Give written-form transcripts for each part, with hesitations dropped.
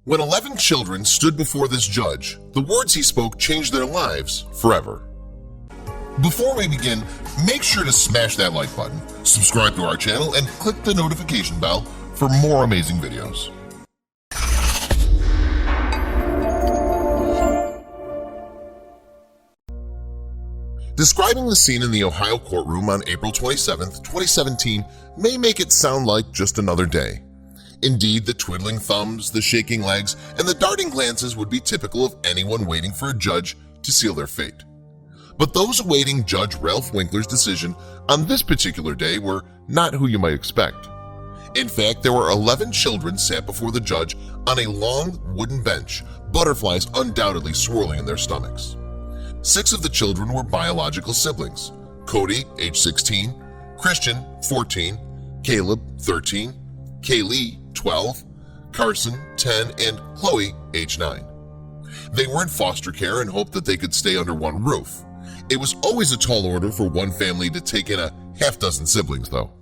When 11 children stood before this judge, the words he spoke changed their lives forever. Before we begin, make sure to smash that like button, subscribe to our channel, and click the notification bell for more amazing videos. Describing the scene in the Ohio courtroom on April 27, 2017 may make it sound like just another day. Indeed, the twiddling thumbs, the shaking legs, and the darting glances would be typical of anyone waiting for a judge to seal their fate. But those awaiting Judge Ralph Winkler's decision on this particular day were not who you might expect. In fact, there were 11 children sat before the judge on a long wooden bench, butterflies undoubtedly swirling in their stomachs. 6 of the children were biological siblings: Cody, age 16, Christian, 14, Caleb, 13, Kaylee, 12, Carson, 10, and Chloe, age 9. They were in foster care and hoped that they could stay under one roof. It was always a tall order for one family to take in a half-dozen siblings, though.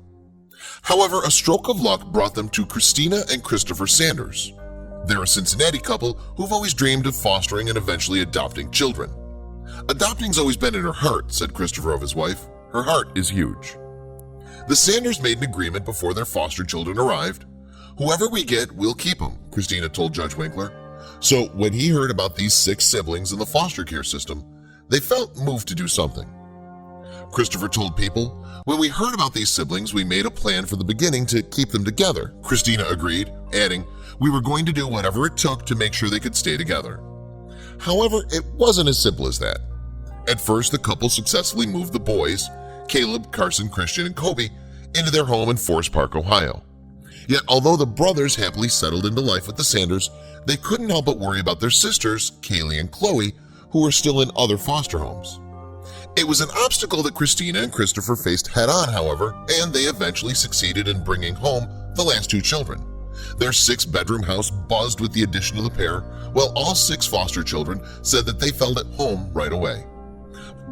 However, a stroke of luck brought them to Christina and Christopher Sanders. They're a Cincinnati couple who've always dreamed of fostering and eventually adopting children. "Adopting's always been in her heart," said Christopher of his wife. "Her heart is huge." The Sanders made an agreement before their foster children arrived. "Whoever we get, we'll keep them," Christina told Judge Winkler. So when he heard about these 6 siblings in the foster care system, they felt moved to do something. Christopher told People, "When we heard about these siblings, we made a plan from the beginning to keep them together." Christina agreed, adding, "We were going to do whatever it took to make sure they could stay together." However, it wasn't as simple as that. At first, the couple successfully moved the boys, Caleb, Carson, Christian, and Kobe, into their home in Forest Park, Ohio. Yet, although the brothers happily settled into life with the Sanders, they couldn't help but worry about their sisters, Kaylee and Chloe, who were still in other foster homes. It was an obstacle that Christina and Christopher faced head-on, however, and they eventually succeeded in bringing home the last 2 children. Their 6-bedroom house buzzed with the addition of the pair, while all 6 foster children said that they felt at home right away.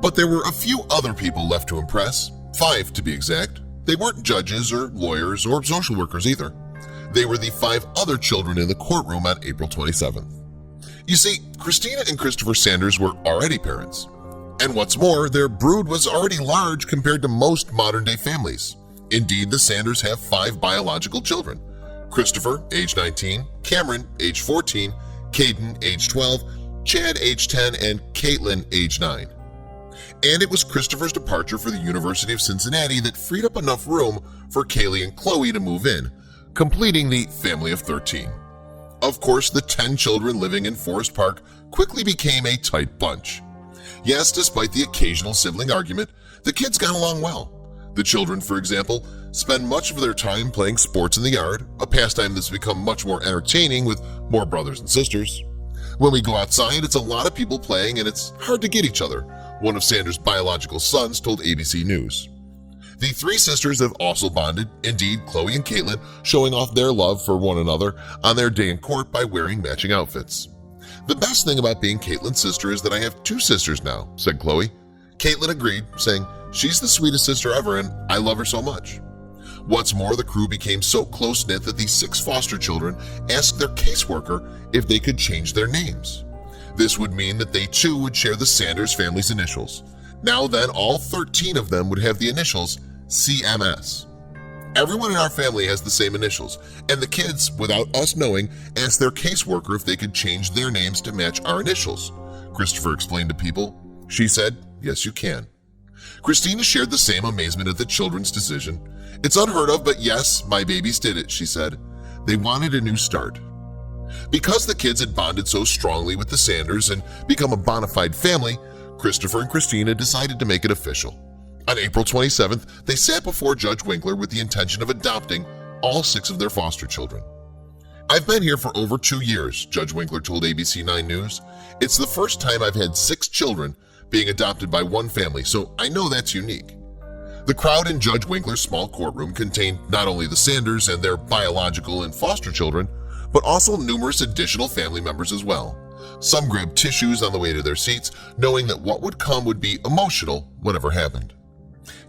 But there were a few other people left to impress, 5 to be exact. They weren't judges or lawyers or social workers either. They were the 5 other children in the courtroom on April 27th. You see, Christina and Christopher Sanders were already parents. And what's more, their brood was already large compared to most modern-day families. Indeed, the Sanders have 5 biological children: Christopher, age 19, Cameron, age 14, Caden, age 12, Chad, age 10, and Caitlin, age 9. And it was Christopher's departure for the University of Cincinnati that freed up enough room for Kaylee and Chloe to move in, completing the family of 13. Of course, the 10 children living in Forest Park quickly became a tight bunch. Yes, despite the occasional sibling argument, the kids got along well. The children, for example, spend much of their time playing sports in the yard, a pastime that's become much more entertaining with more brothers and sisters. "When we go outside, it's a lot of people playing and it's hard to get each other," one of Sanders' biological sons told ABC News. The 3 sisters have also bonded, indeed Chloe and Caitlin showing off their love for one another on their day in court by wearing matching outfits. "The best thing about being Caitlin's sister is that I have 2 sisters now," said Chloe. Caitlin agreed, saying, "She's the sweetest sister ever and I love her so much." What's more, the crew became so close-knit that the 6 foster children asked their caseworker if they could change their names. This would mean that they too would share the Sanders family's initials. Now then, all 13 of them would have the initials CMS. "Everyone in our family has the same initials, and the kids, without us knowing, asked their caseworker if they could change their names to match our initials," Christopher explained to People. She said, "Yes, you can." Christina shared the same amazement at the children's decision. "It's unheard of, but yes, my babies did it," she said. They wanted a new start. Because the kids had bonded so strongly with the Sanders and become a bona fide family, Christopher and Christina decided to make it official. On April 27th, they sat before Judge Winkler with the intention of adopting all 6 of their foster children. "I've been here for over 2 years, Judge Winkler told ABC 9 News. "It's the first time I've had 6 children being adopted by one family, so I know that's unique." The crowd in Judge Winkler's small courtroom contained not only the Sanders and their biological and foster children, but also numerous additional family members as well. Some grabbed tissues on the way to their seats, knowing that what would come would be emotional whatever happened.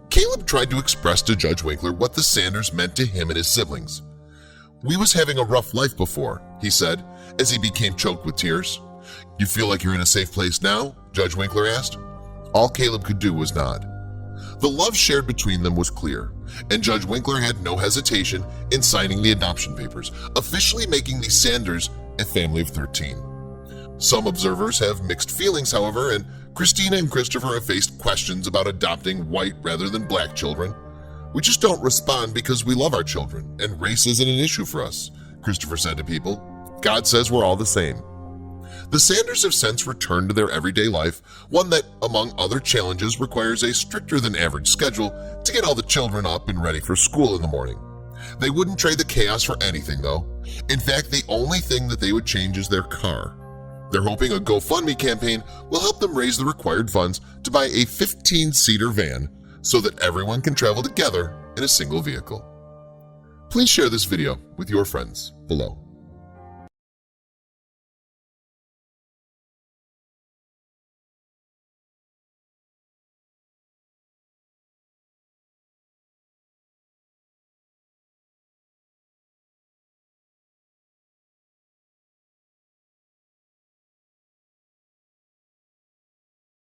Caleb tried to express to Judge Winkler what the Sanders meant to him and his siblings. "We was having a rough life before," he said, as he became choked with tears. "You feel like you're in a safe place now?" Judge Winkler asked. All Caleb could do was nod. The love shared between them was clear, and Judge Winkler had no hesitation in signing the adoption papers, officially making the Sanders a family of 13. Some observers have mixed feelings, however, and Christina and Christopher have faced questions about adopting white rather than black children. "We just don't respond because we love our children, and race isn't an issue for us," Christopher said to People. "God says we're all the same." The Sanders have since returned to their everyday life, one that, among other challenges, requires a stricter than average schedule to get all the children up and ready for school in the morning. They wouldn't trade the chaos for anything, though. In fact, the only thing that they would change is their car. They're hoping a GoFundMe campaign will help them raise the required funds to buy a 15-seater van so that everyone can travel together in a single vehicle. Please share this video with your friends below.